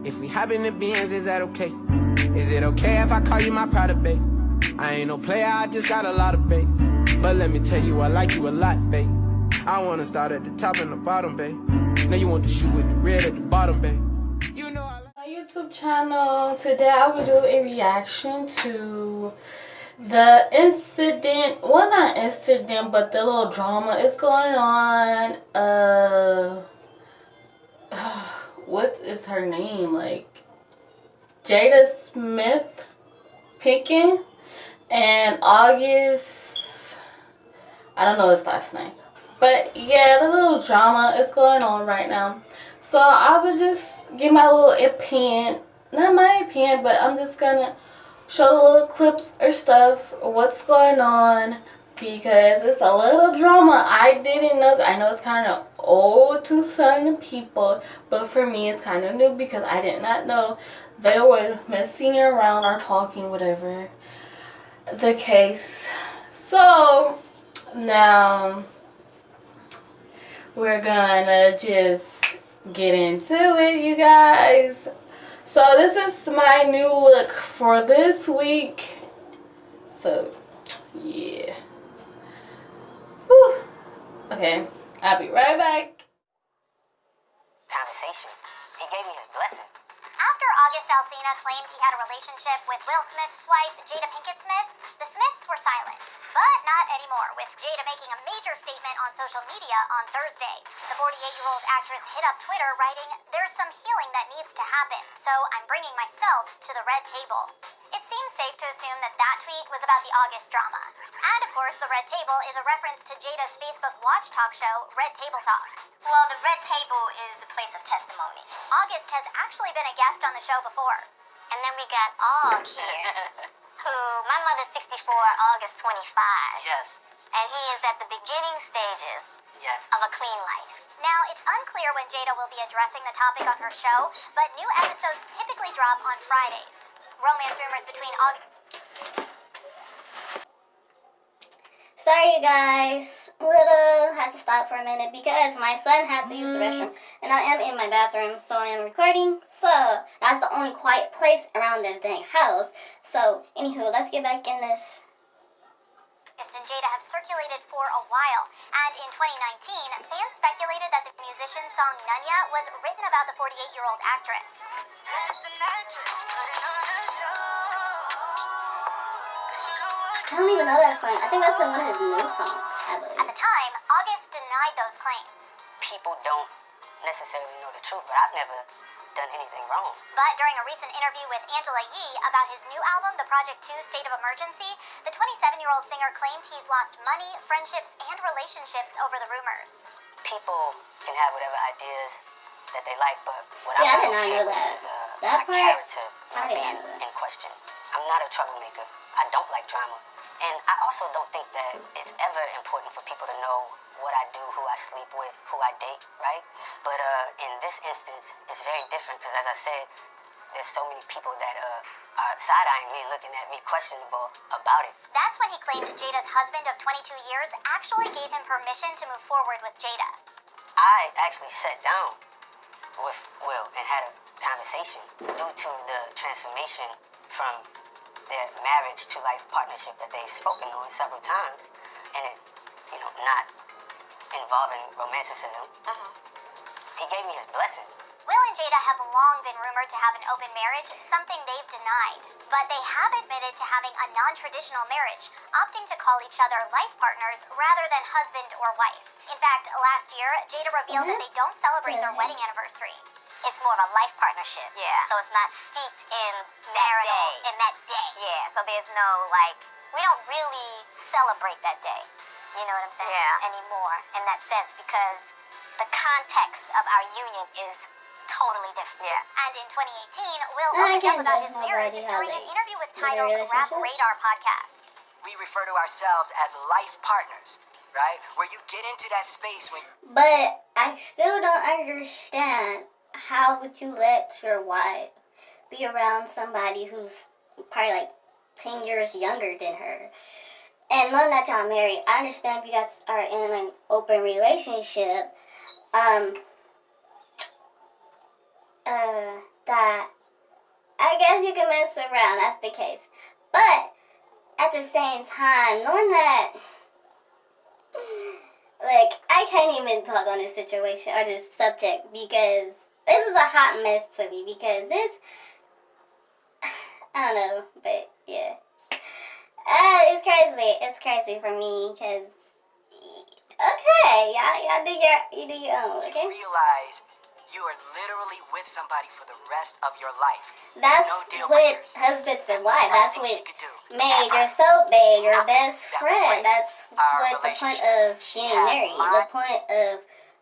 If we hop in the Benz, is that okay? Is it okay if I call you my pride, babe? I ain't no player, I just got a lot of babe. But let me tell you, I like you a lot, babe. I wanna start at the top and the bottom, babe. Now you want the shoe with the red at the bottom, babe. You know I like my YouTube channel. Today I will do a reaction to the incident. Well, not incident, but the little drama is going on. What is her name? Like Jada Smith Pickin and August. I don't know his last name. But yeah, the little drama is going on right now. So I would just give my little opinion. Not my opinion, but I'm just gonna show the little clips or stuff, what's going on, because it's a little drama. I didn't know. I know it's kind of old to certain people, but for me it's kind of new because I did not know they were messing around or talking, whatever the case. So now we're gonna just get into it, you guys. So this is my new look for this week. So yeah. Whew. Okay, I'll be right back. Conversation. He gave me his blessing. After August claimed he had a relationship with Will Smith's wife, Jada Pinkett Smith, the Smiths were silent. But not anymore, with Jada making a major statement on social media on Thursday. The 48-year-old actress hit up Twitter writing, "There's some healing that needs to happen, so I'm bringing myself to the red table." It seems safe to assume that that tweet was about the August drama. And of course, the red table is a reference to Jada's Facebook watch talk show, Red Table Talk. Well, the red table is a place of testimony. August has actually been a guest on the show before. And then we got Og here, who, my mother's 64, August 25. Yes. And he is at the beginning stages Yes. of a clean life. Now, it's unclear when Jada will be addressing the topic on her show, but new episodes typically drop on Fridays. Romance rumors between August... Sorry, you guys. Had to stop for a minute because my son had to use the restroom, and I am in my bathroom, so I am recording. So that's the only quiet place around the dang house. So, anywho, let's get back in this. August and Jada have circulated for a while, and in 2019, fans speculated that the musician's song Nunya was written about the 48-year-old actress. I don't even know that song. I think that's one of his new songs, I believe. At the time, August denied those claims. People don't necessarily know the truth, but I've never done anything wrong. But during a recent interview with Angela Yee about his new album, The Project 2 State of Emergency, the 27-year-old singer claimed he's lost money, friendships, and relationships over the rumors. People can have whatever ideas that they like, but what Yeah, I I'm did not know that. is That my part, character I didn't being know that. in question. I'm not a troublemaker. I don't like drama. And I also don't think that it's ever important for people to know what I do, who I sleep with, who I date, right? But in this instance, it's very different because, as I said, there's so many people that are side-eyeing me, looking at me questionable about it. That's when he claimed Jada's husband of 22 years actually gave him permission to move forward with Jada. I actually sat down with Will and had a conversation due to the transformation from their marriage to life partnership that they've spoken on several times, and it, not involving romanticism. He gave me his blessing. Will and Jada have long been rumored to have an open marriage, something they've denied. But they have admitted to having a non-traditional marriage, opting to call each other life partners rather than husband or wife. In fact, last year, Jada revealed that they don't celebrate their wedding anniversary. It's more of a life partnership. Yeah. So it's not steeped in that day. Yeah, so there's no, we don't really celebrate that day. You know what I'm saying? Yeah. Anymore, in that sense, because the context of our union is totally different. Yeah. And in 2018, Will opened up about his marriage during an interview with Tidal's Rap Radar podcast. We refer to ourselves as life partners, right? Where you get into that space when... But I still don't understand, how would you let your wife be around somebody who's probably 10 years younger than her? And knowing that y'all married, I understand if you guys are in an open relationship, that I guess you can mess around. That's the case. But at the same time, knowing that, like, I can't even talk on this situation or this subject because this is a hot mess to me because this, I don't know, but yeah. It's crazy. It's crazy for me because, okay, y'all you do your own, okay? You realize you are literally with somebody for the rest of your life. That's No deal what breakers. husbands and There's wives, that's nothing what she could do made ever. your soulmate, your Nothing best that would friend. break That's our what the point relationship. of She getting has married. my- The point of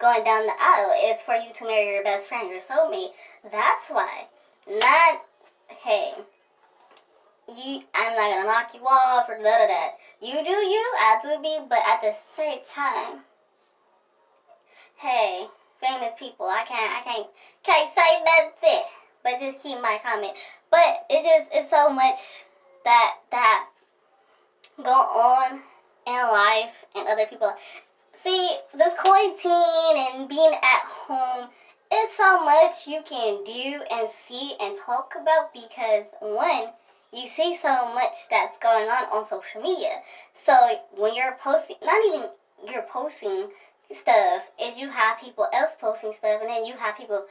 going down the aisle is for you to marry your best friend, your soulmate. That's why. Not, hey, I'm not gonna knock you off or none of that. You do you, I do me, but at the same time, hey, famous people, I can't say nothing, but just keep my comment. But it's so much that go on in life and other people. See, this quarantine and being at home is so much you can do and see and talk about because one, you see so much that's going on social media. So when you're posting, not even you're posting stuff, is you have people else posting stuff, and then you have people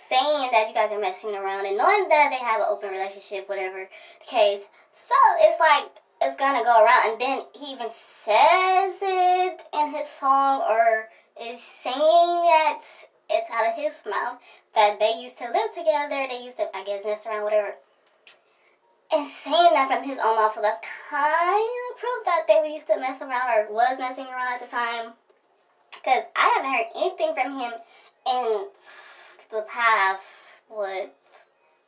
saying that you guys are messing around and knowing that they have an open relationship, whatever the case. So it's like it's gonna go around, and then he even says it in his song or is saying that it's out of his mouth that they used to live together, they used to, I guess, mess around, whatever. And saying that from his own mouth, so that's kind of proof that they used to mess around or was messing around at the time. Because I haven't heard anything from him in the past,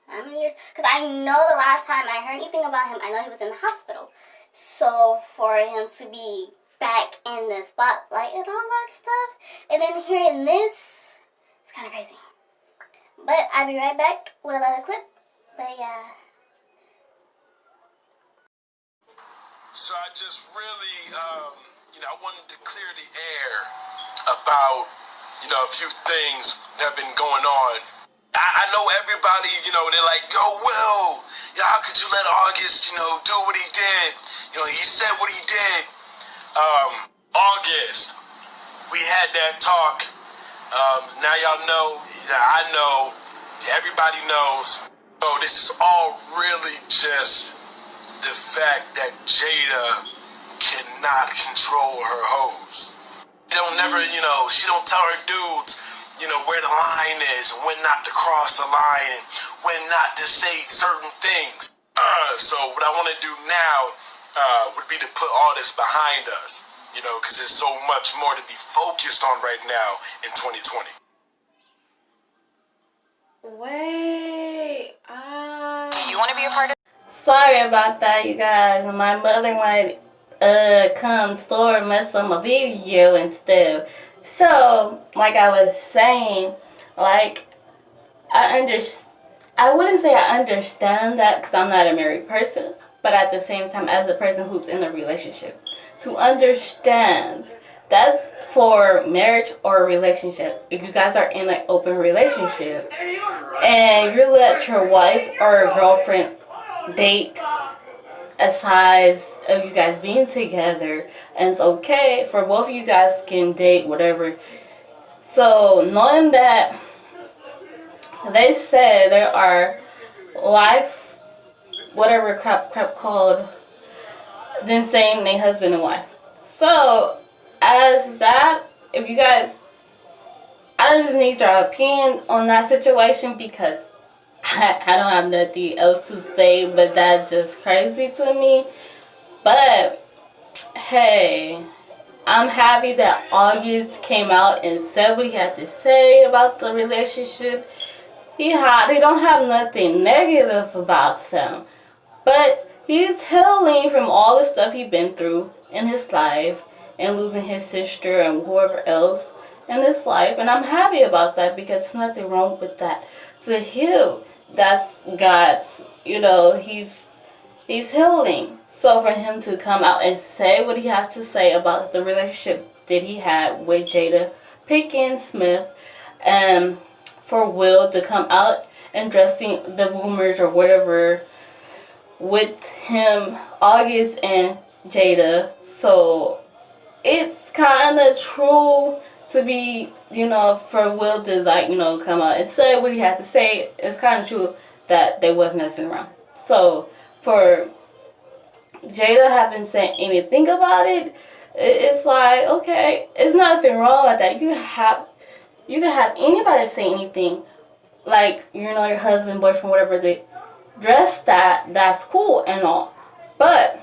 how many years? Because I know the last time I heard anything about him, I know he was in the hospital. So for him to be back in the spotlight and all that stuff, and then hearing this, it's kind of crazy. But I'll be right back with another clip. But yeah. So I just really, I wanted to clear the air about, a few things that have been going on. I know everybody, they're like, yo, Will, how could you let August, do what he did? He said what he did. August, we had that talk. Now y'all know, I know, everybody knows. So this is all really just the fact that Jada cannot control her hoes. She don't tell her dudes, where the line is, when not to cross the line, and when not to say certain things. So what I want to do now would be to put all this behind us, because there's so much more to be focused on right now in 2020. Wait, Do you want to be a part of? sorry about that, you guys. My mother wanted come store mess up my video and stuff. So, like I was saying, like I wouldn't say I understand that because I'm not a married person, but at the same time, as a person who's in a relationship, to understand that's for marriage or a relationship. If you guys are in an open relationship and you let your wife or girlfriend date aside of you guys being together, and it's okay for both of you guys can date whatever. So knowing that they said there are life whatever crap called then saying they husband and wife. So as that, if you guys, I just need your opinion on that situation because I don't have nothing else to say, but that's just crazy to me. But hey, I'm happy that August came out and said what he had to say about the relationship. They don't have nothing negative about him, but he's healing from all the stuff he's been through in his life and losing his sister and whoever else in his life, and I'm happy about that because there's nothing wrong with that. To heal, that's God's, he's healing. So for him to come out and say what he has to say about the relationship that he had with Jada Pinkett Smith, and for Will to come out addressing the rumors or whatever with him, August and Jada. So it's kind of true to be, you know, for Will to, like, you know, come out and say what he had to say. It's kind of true that they was messing around. So for Jada haven't said anything about it, it's like, okay, it's nothing wrong with that. You can have anybody say anything, like, you know, your husband, boyfriend, whatever, they dress that's cool and all. But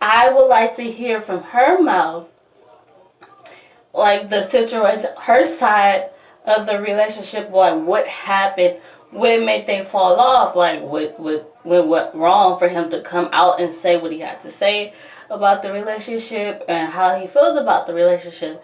I would like to hear from her mouth, like, the situation, her side of the relationship, like, what happened, what made they fall off, like, what went wrong for him to come out and say what he had to say about the relationship and how he feels about the relationship.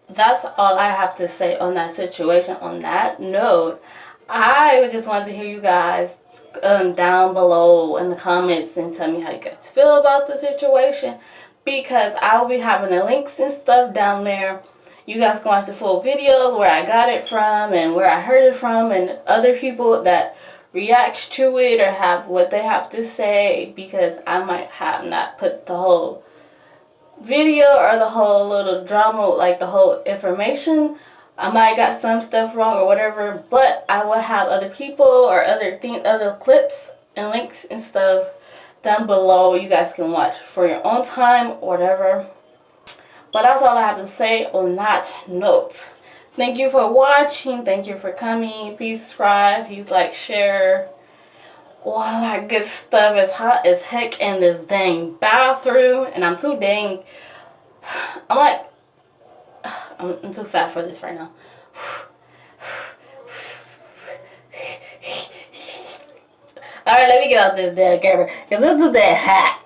That's all I have to say on that situation. On that note, I just wanted to hear you guys down below in the comments and tell me how you guys feel about the situation, because I will be having the links and stuff down there. You guys can watch the full videos where I got it from and where I heard it from, and other people that reacts to it or have what they have to say, because I might have not put the whole video or the whole little drama, like the whole information. I might got some stuff wrong or whatever, but I will have other people or other clips and links and stuff down below. You guys can watch for your own time or whatever. But that's all I have to say on that note. Thank you for watching. Thank you for coming. Please subscribe. Please like, share. All that good stuff. Is hot as heck in this dang bathroom. And I'm too dang... I'm too fat for this right now. Alright, let me get out this damn camera, because this is that hot.